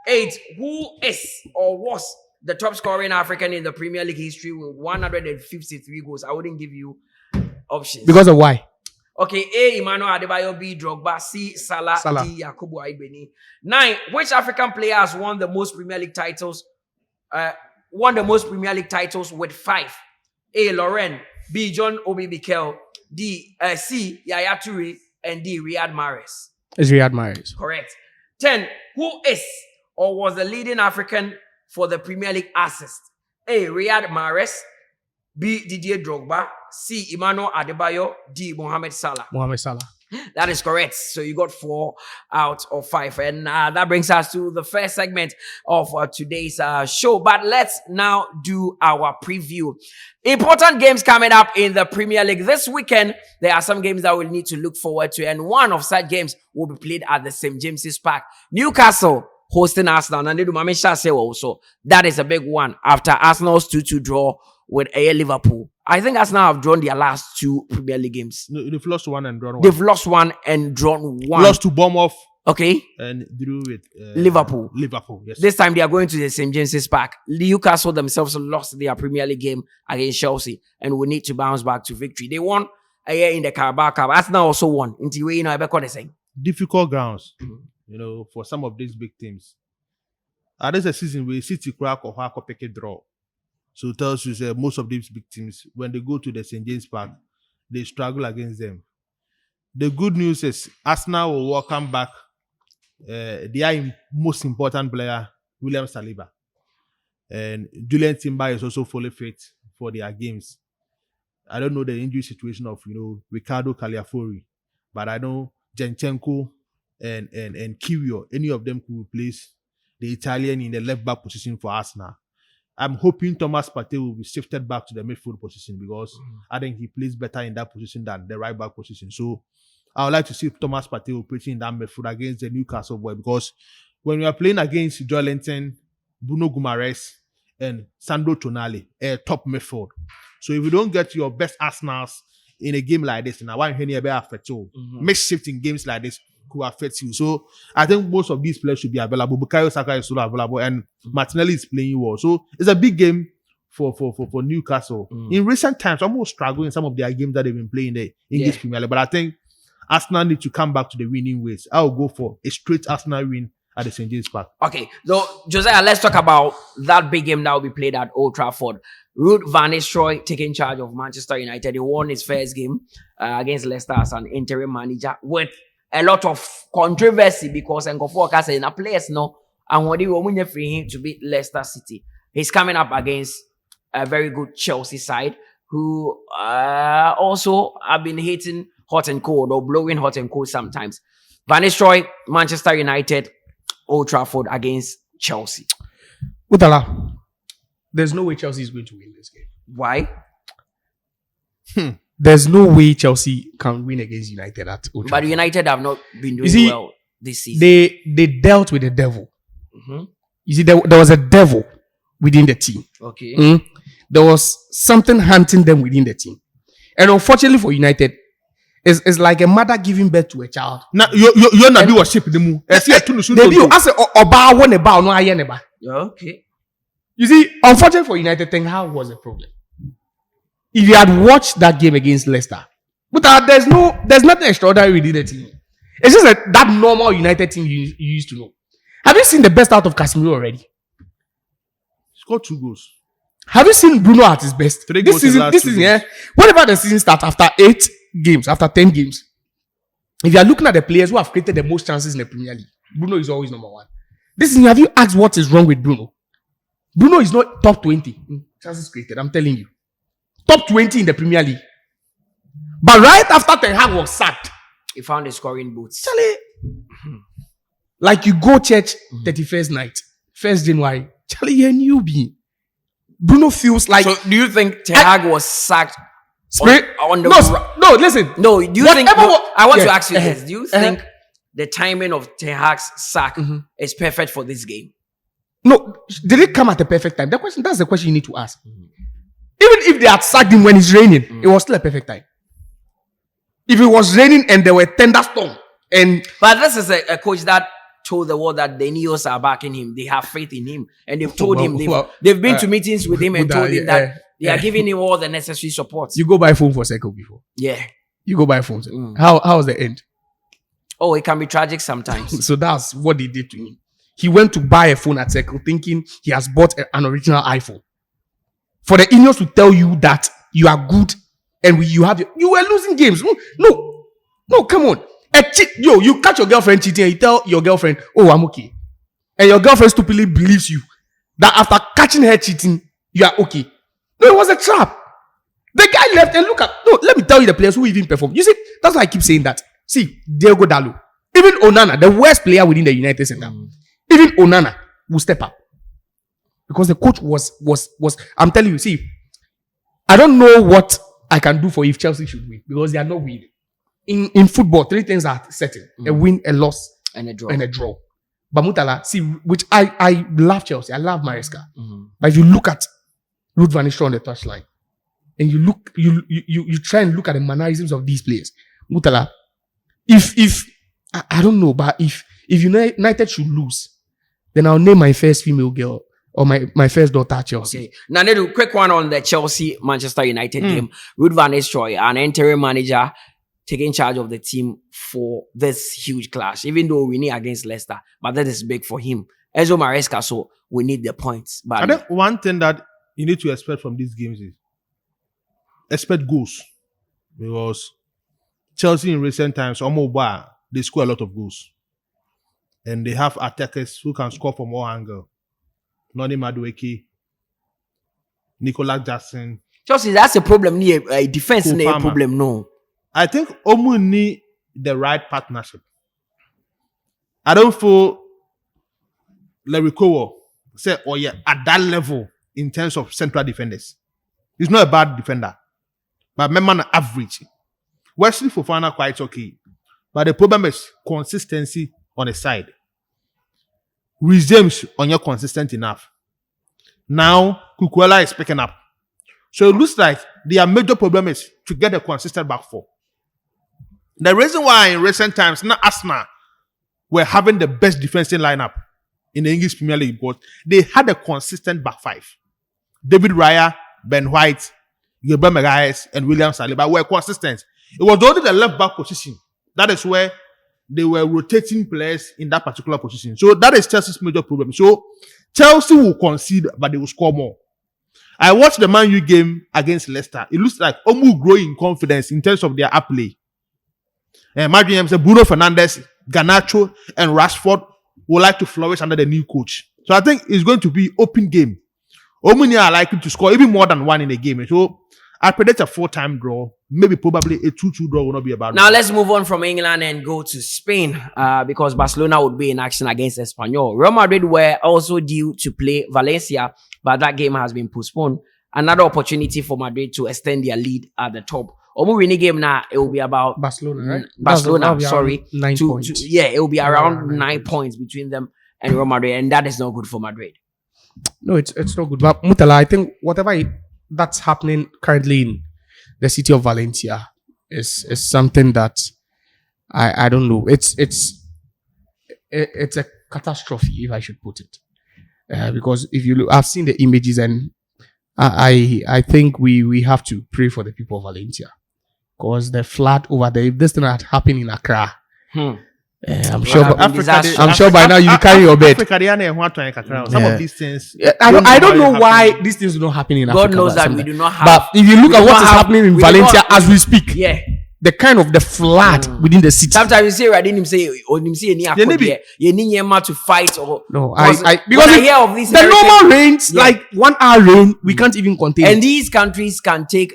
8. Who is or was the top scoring African in the Premier League history with 153 goals? I wouldn't give you options. Because of why? Okay, A. Emmanuel Adebayo, B. Drogba, C. Salah. D. Yakubu Aibeni. 9. Which African player has won the most Premier League titles? With 5. A. Lauren, B. John Obi Mikel, C. Yaya Toure, and D. Riyad Mahrez. It's Riyad Mahrez. Correct. 10. Who is or was the leading African for the Premier League assist? A. Riyad Mahrez, B. Didier Drogba, C. Emmanuel Adebayo, D. Mohamed Salah. That is correct. So you got 4 out of 5. And that brings us to the first segment of today's show. But let's now do our preview. Important games coming up in the Premier League. This weekend, there are some games that we'll need to look forward to. And one of such games will be played at the St. James's Park. Newcastle hosting Arsenal. And also, that is a big one after Arsenal's 2-2 draw with Liverpool. I think Arsenal have drawn their last 2 Premier League games. No, they've lost 1 and drawn 1. They've lost 1 and drawn 1. Lost to Bournemouth. Okay. And drew with Liverpool. Yes. This time they are going to the St. James's Park. Newcastle themselves lost their Premier League game against Chelsea and will need to bounce back to victory. They won a year in the Carabao Cup. Arsenal also won. Difficult grounds, for some of these big teams. There's a season where City crack or pick a draw. So it tells you that most of these big teams, when they go to the St. James Park, they struggle against them. The good news is Arsenal will welcome back their most important player, William Saliba. And Julian Timber is also fully fit for their games. I don't know the injury situation of, Ricardo Caliafori, but I know Zinchenko and Kiwior, any of them could replace the Italian in the left back position for Arsenal. I'm hoping Thomas Partey will be shifted back to the midfield position because I think he plays better in that position than the right back position. So I would like to see Thomas Partey operating in that midfield against the Newcastle boy, because when we are playing against Joelinton, Bruno Guimaraes, and Sandro Tonali, a top midfield. So if you don't get your best Arsenals in a game like this, and I want to hear about affect you, makeshift in games like this could affect you. So I think most of these players should be available. Bukayo Saka is still available, and Martinelli is playing well. So it's a big game for Newcastle. In recent times, almost struggling in some of their games that they've been playing the English Premier League. But I think Arsenal need to come back to the winning ways. I'll go for a straight Arsenal win at the St. James Park. Okay, so Josiah, let's talk about that big game that will be played at Old Trafford. Ruud van Nistelrooy taking charge of Manchester United. He won his first game against Leicester as an interim manager with a lot of controversy because Nkofo Oka say na players no and what they free him to beat Leicester City. He's coming up against a very good Chelsea side who also have been hitting hot and cold or blowing hot and cold sometimes. Van Nistelrooy, Manchester United, Old Trafford against Chelsea. Utala, there's no way Chelsea is going to win this game. Why? There's no way Chelsea can win against United at Old Trafford. But United have not been doing well this season. They dealt with the devil. Mm-hmm. You see, there was a devil within the team. Okay. There was something hunting them within the team. And unfortunately for United, it's like a mother giving birth to a child. Now, you're not be worship the moon. They do. I say, Oba one about no ayeneba. Okay. You see, unfortunately for United, thing how was the problem? If you had watched that game against Leicester, but there's nothing extraordinary within the team. It's just that normal United team you used to know. Have you seen the best out of Casemiro already? Scored 2 goals. Have you seen Bruno at his best? 3 This goals season, yeah. Whenever the season starts after 8 games, after 10 games, if you are looking at the players who have created the most chances in the Premier League, Bruno is always number 1. This season, have you asked what is wrong with Bruno? Bruno is not top 20 chances created. I'm telling you, top 20 in the Premier League. But right after Ten Hag was sacked, he found the scoring boots. Charlie, like you go church 31st night, 1st January, Charlie, you're a newbie. Bruno feels like. So, do you think Ten Hag was sacked on the no, listen. No, do you think? I want to ask you this. Do you think the timing of Ten Hag's sack is perfect for this game? No, did it come at the perfect time? That's the question you need to ask. Even if they had sacked him when it's raining, it was still a perfect time. If it was raining and there were thunderstorms, but this is a coach that told the world that the Neos are backing him. They have faith in him, and they've told him they've been to meetings with him and told him that they are giving him all the necessary support. You go buy phone for Seco before? Yeah, you go buy phones. How was the end? Oh, it can be tragic sometimes. So that's what they did to him. He went to buy a phone at Seco thinking he has bought an original iPhone. For the Ineos to tell you that you are good and you were losing games. No, come on. You catch your girlfriend cheating and you tell your girlfriend, oh, I'm okay. And your girlfriend stupidly believes you that after catching her cheating, you are okay. No, it was a trap. The guy left and let me tell you the players who even performed. You see, that's why I keep saying that. See, Diego Dalot, even Onana, the worst player within the United Center, even Onana will step up. Because the coach was I'm telling you, see, I don't know what I can do for if Chelsea should win because they are not winning. In football, 3 things are certain: a win, a loss, and a draw. But Mutala, see, which I love Chelsea, I love Maresca. But if you look at Ruud van Nistelrooy on the touchline, and you try and look at the mannerisms of these players, Mutala, if I don't know, but if United should lose, then I'll name my first female girl or my first daughter Chelsea. Okay. Now, Nedu, quick one on the Chelsea Manchester United game. Ruud van Nistelrooy, an interim manager, taking charge of the team for this huge clash, even though we need against Leicester, but that is big for him. Enzo Maresca, so we need the points. But I think one thing that you need to expect from these games is expect goals, because Chelsea in recent times, they score a lot of goals, and they have attackers who can score from all angles. Noni Madueke, Nicolas Jackson. Chelsea, that's a problem. A defense is a problem. No. I think Omu need the right partnership. I don't feel Lerikowo say, oh yeah, at that level in terms of central defenders. He's not a bad defender, but man average. Wesley Fofana quite okay, but the problem is consistency on the side. Resumes on your consistent enough. Now Kukuela is picking up, so it looks like their major problem is to get a consistent back four. The reason why in recent times, not Arsenal were having the best defensive lineup in the English Premier League because they had a consistent back five. David Raya, Ben White, Gabriel Magalhaes, and William Saliba were consistent. It was only the left back position. That is where they were rotating players in that particular position. So that is Chelsea's major problem. So Chelsea will concede, but they will score more. I watched the Man U game against Leicester. It looks like Omu grow in confidence in terms of their play. Imagine Bruno Fernandes, Garnacho, and Rashford would like to flourish under the new coach. So I think it's going to be open game. Omuni are likely to score even more than one in a game. So I predict a 4-time draw. Maybe probably a 2-2 draw will not be a bad. Now let's move on from England and go to Spain because Barcelona would be in action against Espanyol. Real Madrid were also due to play Valencia, but that game has been postponed. Another opportunity for Madrid to extend their lead at the top. Omu winning game now, it will be about Barcelona, right? Barcelona, sorry. 9 points. It will be around 9 points between them and Real Madrid, and that is not good for Madrid. No, it's not good. But Mutala, I think whatever that's happening currently in the city of Valencia is something that I don't know. It's a catastrophe, if I should put it, because if you look, I've seen the images, and I think we have to pray for the people of Valencia, because the flood over there. If this thing had happened in Accra, I'm sure by now you carry your bed. Some of these things. I don't know why these things do not happen in Africa. God knows that we do not have. But if you look at what is happening in Valencia as we speak, yeah, the kind of the flood within the city. Sometimes you say, I didn't say, you need to fight or no. Because I hear of these the normal rains, like 1 hour rain, we can't even contain. And these countries can take,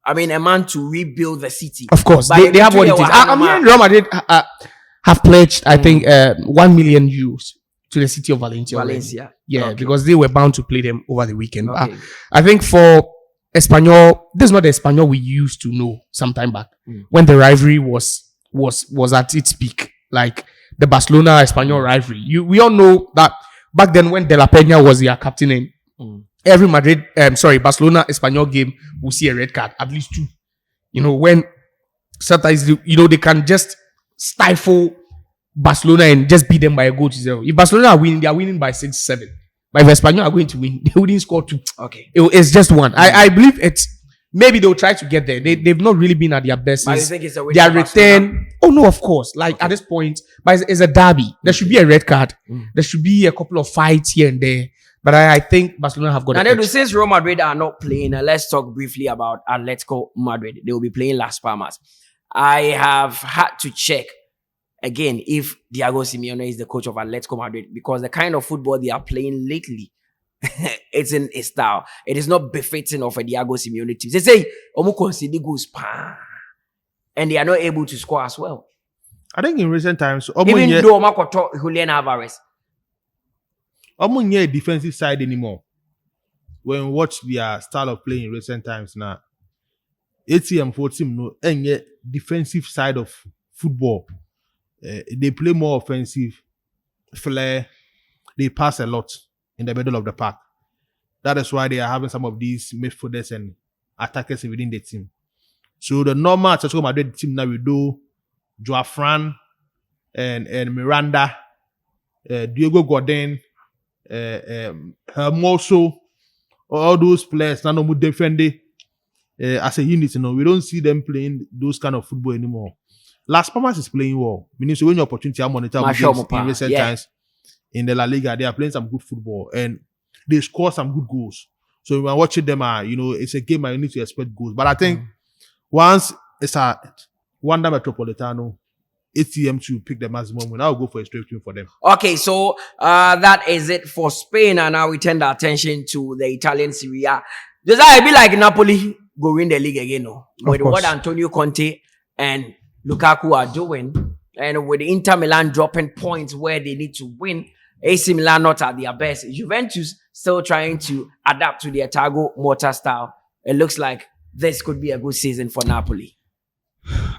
a month to rebuild the city. Of course, they have what it is. I'm hearing Real Madrid have pledged, I think, 1 million euros to the city of Valencia. Valencia. Yeah, Okay. because they were bound to play them over the weekend. Okay. I think for Espanyol, this is not the Espanyol we used to know some time back, when the rivalry was at its peak. Like the Barcelona-Espanyol rivalry. We all know that back then when De La Peña was their captain, and every Barcelona-Espanyol game will see a red card, at least 2. When sometimes, they can just stifle Barcelona and just beat them by a goal to 0. If Barcelona are winning, they are winning by 6-7. But if Espanyol are going to win, they wouldn't score 2. Okay. It's just 1. I believe it's maybe they'll try to get there. They've not really been at their best. But you think it's a their return. Oh no, of course. At this point, but it's a derby. There should be a red card. There should be a couple of fights here and there. But I think Barcelona have got And it. then since Real Madrid are not playing, let's talk briefly about Atletico Madrid. They will be playing Las Palmas. I have had to check again if Diego Simeone is the coach of Atletico Madrid, because the kind of football they are playing lately, it's in a style. It is not befitting of a Diego Simeone team. They say Omu concede goals, and they are not able to score as well. I think in recent times, Even though Omakoto Julian Alvarez, a defensive side anymore. When we watch their style of playing in recent times now, ATM for team no any defensive side of football. They play more offensive, flair. They pass a lot in the middle of the park. That is why they are having some of these midfielders and attackers within the team. So the normal Atletico Madrid team now we do Joao Fran and Miranda, Diego Godin, Hermoso, all those players now no defend as a unit. We don't see them playing those kind of football anymore. Las Palmas is playing well. Meaning, so when your opportunity to monitor in recent times in the La Liga, they are playing some good football and they score some good goals. So when watching them, it's a game I need to expect goals. But I think once it's a Wanda Metropolitano, ATM to pick the maximum win, I'll go for a straight win for them. Okay, so that is it for Spain, and now we turn our attention to the Italian Serie A. Does that be like Napoli go win the league again? No, with what Antonio Conte and Lukaku are doing, and with Inter Milan dropping points where they need to win, AC Milan not at their best, Juventus still trying to adapt to their Thiago Motta style. It looks like this could be a good season for Napoli.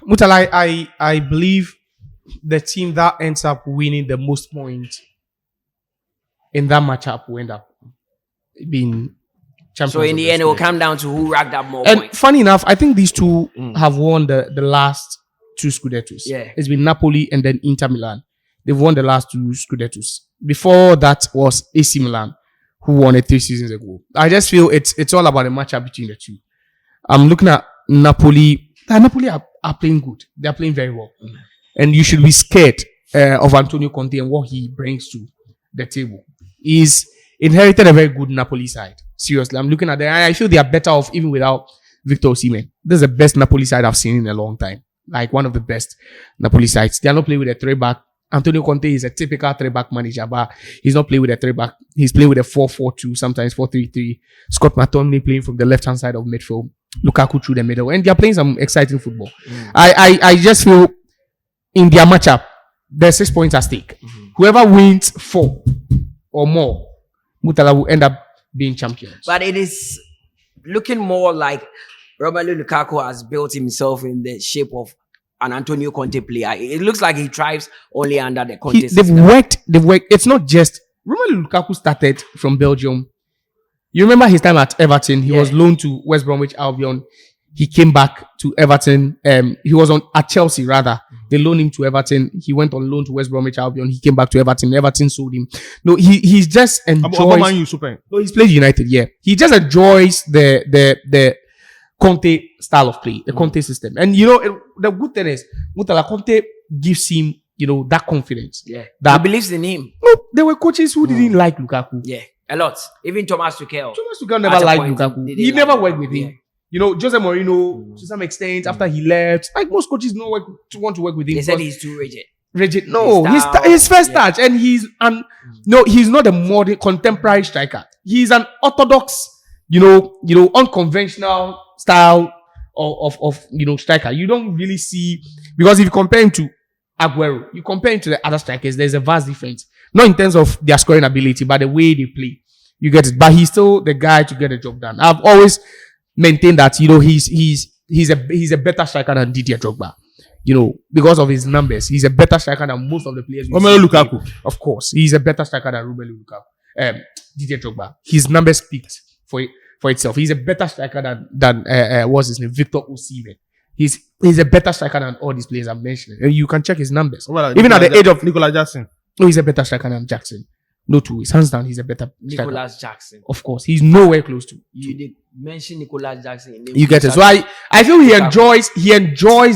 Mutala, I believe the team that ends up winning the most points in that matchup will end up being champions. So in the end, it will come down to who racked up more and points. Funny enough, I think these two have won the last 2 Scudettos. Yeah. It's been Napoli and then Inter Milan. They've won the last 2 Scudettos. Before that was AC Milan, who won it 3 seasons ago. I just feel it's all about the matchup between the two. I'm looking at Napoli. Napoli are playing good. They're playing very well. And you should be scared of Antonio Conte and what he brings to the table. He's inherited a very good Napoli side. Seriously, I'm looking at them. I feel they are better off even without Victor Osimhen. This is the best Napoli side I've seen in a long time. like one of the best Napoli sides. They are not playing with a 3-back. Antonio Conte is a typical 3-back manager, but he's not playing with a 3-back. He's playing with a 4-4-2, sometimes 4-3-3. Scott McTominay playing from the left-hand side of midfield. Lukaku through the middle. And they are playing some exciting football. I just feel in their matchup, there's 6 points at stake. Whoever wins 4 or more, Mutala will end up being champions. But it is looking more like Romelu Lukaku has built himself in the shape of an Antonio Conte player. It looks like he thrives only under the Conte system. They've worked. It's not just Romelu Lukaku started from Belgium. You remember his time at Everton? He was loaned to West Bromwich Albion. He came back to Everton. He was at Chelsea rather. They loaned him to Everton. He went on loan to West Bromwich Albion. He came back to Everton. Everton sold him. No, he's just enjoys. No, he's played United. Yeah, he just enjoys the Conte style of play, the Conte system. And the good thing is, Mutala Conte gives him, that confidence. Yeah, that he believes in him. No, there were coaches who didn't like Lukaku. Yeah, a lot. Even Thomas Tuchel. Thomas Tuchel never liked Lukaku. He never worked with him. Jose Mourinho, to some extent, after he left, like most coaches don't want to work with him. They said he's too rigid. Rigid. No, his first touch, and he's not a modern contemporary striker. He's an orthodox, unconventional style of striker. You don't really see, because if you compare him to Aguero, you compare him to the other strikers, there's a vast difference. Not in terms of their scoring ability, but the way they play. You get it. But he's still the guy to get the job done. I've always maintained that he's a better striker than Didier Drogba. Because of his numbers, he's a better striker than most of the players. Romelu Lukaku, of course, he's a better striker than Romelu Lukaku. Didier Drogba, his numbers speak for itself. He's a better striker than what's his name, Victor Osimhen. He's a better striker than all these players I'm mentioning. You can check his numbers. Even at the age of Nicolas Jackson. No, he's a better striker than Jackson. No two ways. Hands down, he's a better striker. Nicolas Jackson. Of course. He's nowhere close to. You did mention Nicolas Jackson. You get it. So I feel he enjoys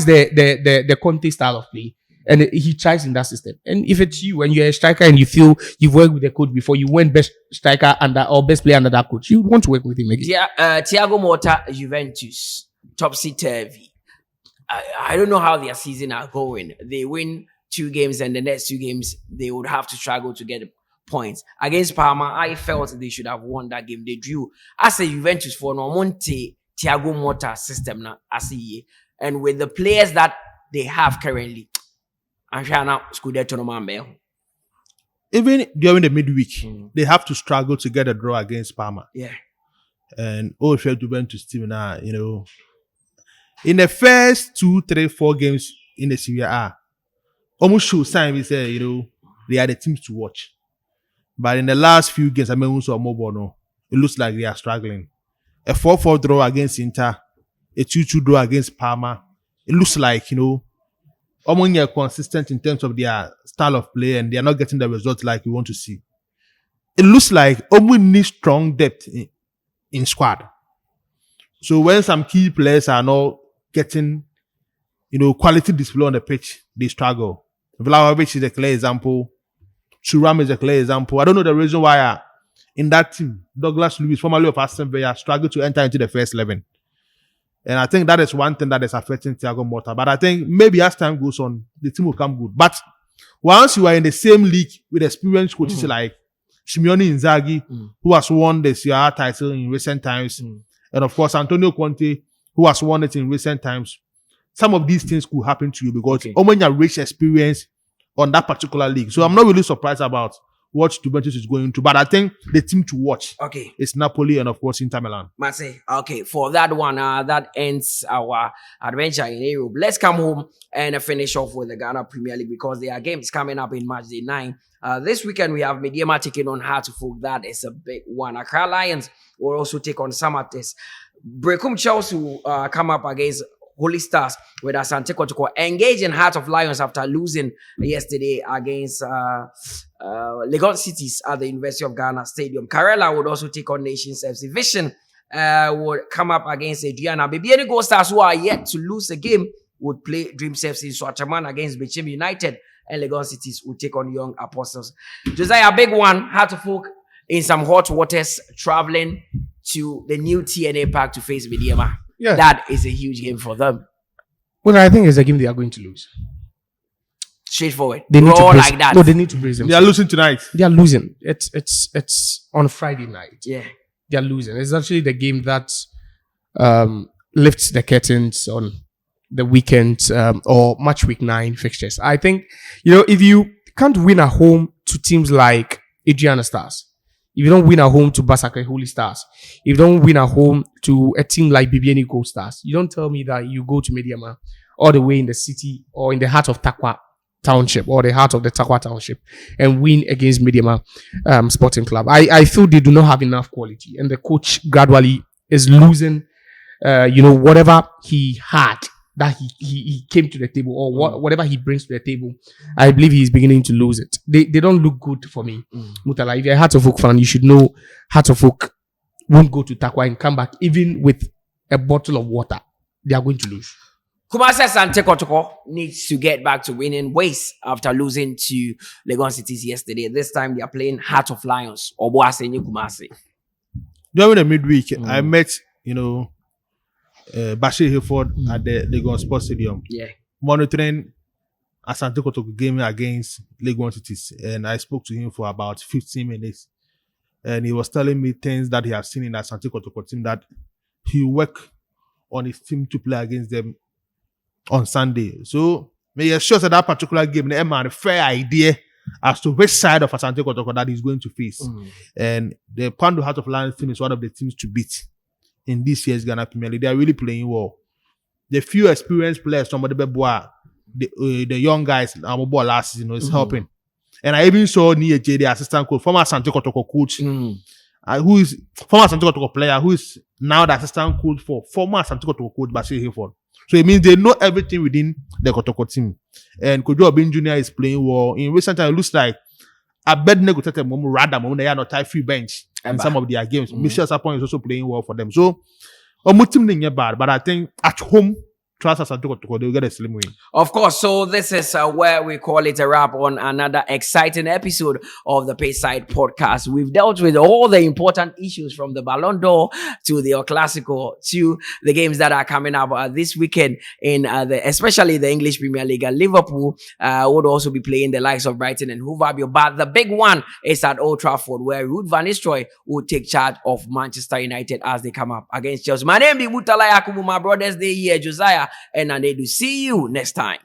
the Conte style of play. And he tries in that system. And if it's you and you're a striker and you feel you've worked with the coach before, you went best striker or best player under that coach, you want to work with him again. Yeah, Thiago Motta, Juventus, topsy-turvy. I don't know how their season are going. They win 2 games and the next 2 games, they would have to struggle to get points. Against Parma, I felt they should have won that game. They drew. As a Juventus for Monte, Thiago Motta system now, as a year. And with the players that they have currently, I'm sure now Scudetto no man. Even during the midweek, they have to struggle to get a draw against Parma. Yeah. And Juventus team now, in the first 2, 3, 4 games in the Serie A, almost show sign we say, they are the teams to watch. But in the last few games, it looks like they are struggling. A 4-4 draw against Inter, a 2-2 draw against Parma. It looks like, are consistent in terms of their style of play and they are not getting the results like we want to see. It looks like Omo needs strong depth in squad. So when some key players are not getting, quality display on the pitch, they struggle. Vlahovic is a clear example. Thuram is a clear example. I don't know the reason why in that team, Douglas Luiz, formerly of Aston Villa, struggled to enter into the first 11. And I think that is one thing that is affecting Thiago Motta. But I think maybe as time goes on, the team will come good. But once you are in the same league with experienced coaches like Simeone Inzaghi, who has won the Serie A title in recent times, and of course Antonio Conte, who has won it in recent times, some of these things could happen to you because when you rich experience on that particular league. So I'm not really surprised about what Juventus is going to, but I think the team to watch is Napoli and of course Inter Milan. Okay, for that one, that ends our adventure in Europe. Let's come home and finish off with the Ghana Premier League because there are games coming up in Match Day 9. This weekend we have Mediema taking on Hartlepool. That is a big one. Accra Lions will also take on Samates. Brecum Chelsea will come up against Holy Stars with Asante Kotoko. Engaging Heart of Lions after losing yesterday against Legon Cities at the University of Ghana Stadium. Karela would also take on Nations FC. Vision would come up against Adriana. Baby any Gold Stars who are yet to lose a game would play Dreams FC in Swachaman against Bechim United, and Legon Cities would take on Young Apostles. Josiah, big one. Hartlepool in some hot waters, traveling to the new TNA Park to face Mediema. Yeah. That is a huge game for them. Well, I think it's a game they are going to lose. Straightforward. They need to Raw brace, like that. No, they need to brace They are themselves. losing tonight. They are losing. It's on Friday night. Yeah. They are losing. It's actually the game that lifts the curtains on the weekend or match week 9 fixtures. I think, if you can't win at home to teams like Adriana Stars, if you don't win at home to Basake Holy Stars, if you don't win at home to a team like Bibiani Gold Stars, you don't tell me that you go to Mediama all the way in the city or in the heart of Takwa Township or the heart of the Takwa Township and win against Mediama Sporting Club. I feel they do not have enough quality, and the coach gradually is losing, whatever he had that he came to the table or whatever he brings to the table. I believe he's beginning to lose it. They don't look good for me. Mutala, if you're a Heart of Oak fan, you should know Heart of Oak won't go to Takwa and come back even with a bottle of water. They are going to lose. Kumasi Asante Kotoko needs to get back to winning ways after losing to Legon Cities yesterday. This time they are playing Heart of Lions or Boasenyi Kumasi. During the midweek, I met, Bashir Hilford at the Legon Sports Stadium. Yeah. Monitoring Asante Kotoko game against Legon Cities. And I spoke to him for about 15 minutes. And he was telling me things that he has seen in the Asante Kotoko team that he worked on his team to play against them on Sunday. So, may you sure that particular game, they have a fair idea as to which side of Asante Kotoko that he's going to face. And the Kwando Heart of Lions team is one of the teams to beat in this year's Ghana Premier League. They are really playing well. The few experienced players, somebody the young guys, last season is helping. And I even saw Nia J, the assistant coach, former Asante Kotoko coach, who is former Asante Kotoko player, who is now the assistant coach for former Asante Kotoko coach Bashir Hayford. So it means they know everything within the Kotoko team. And Kojo Obin Jr. is playing well. In recent time, it looks like Abednego Tete Momu Radam, they are not tie free bench in some of their games. Michel Sapon is also playing well for them. So, team is bad, but I think at home, trust Asante Kotoko, they'll get a slim win. Of course, so this is where we call it a wrap on another exciting episode of the Payside Podcast. We've dealt with all the important issues from the Ballon d'Or to the Clasico to the games that are coming up this weekend in especially the English Premier League. Liverpool would also be playing the likes of Brighton and Hove Albion, but the big one is at Old Trafford, where Ruud van Nistelrooy will take charge of Manchester United as they come up against Chelsea. My name is Mutala Yakubu, my brothers, they here, Josiah and Nanedu. See you next time.